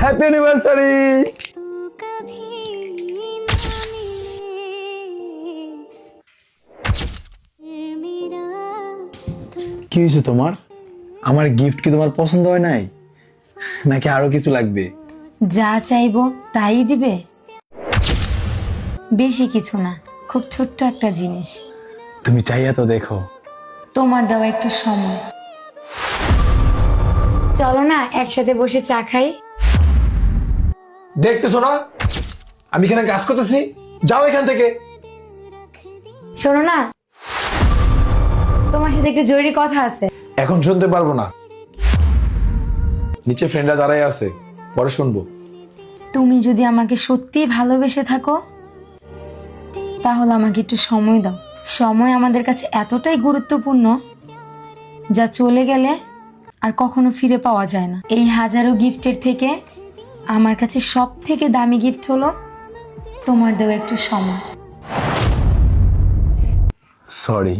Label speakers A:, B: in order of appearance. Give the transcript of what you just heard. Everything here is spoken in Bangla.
A: Happy anniversary. কি হয়েছে তোমার? আমার গিফট কি তোমার পছন্দ হয় নাই, নাকি আরো কিছু লাগবে?
B: যা চাইবো তাই দিবে? বেশি কিছু না, খুব ছোট্ট একটা জিনিস।
A: তুমি চাইয়া তো দেখো।
B: তোমার দেওয়া একটু সময়। চলো না একসাথে বসে চা খাই।
A: দেখতেছো না আমি এখানে কাজ করতেছি? যাও এখান থেকে।
B: শোনো না, তোমার সাথে একটু জরুরি কথা আছে।
A: এখন শুনতে পারবো না, নিচে ফ্রেন্ডরা দাঁড়ায় আছে, পরে শুনবো।
B: তুমি যদি আমাকে সত্যিই ভালোবেসে থাকো তাহলে আমাকে একটু সময় দাও। সময় আমাদের কাছে এতটাই গুরুত্বপূর্ণ যা চলে গেলে আর কখনো ফিরে পাওয়া যায় না। এই হাজারো গিফটের থেকে আমার কাছে সব থেকে দামি গিফট হলো তোমার দেওয়া একটু সময়।
A: সরি।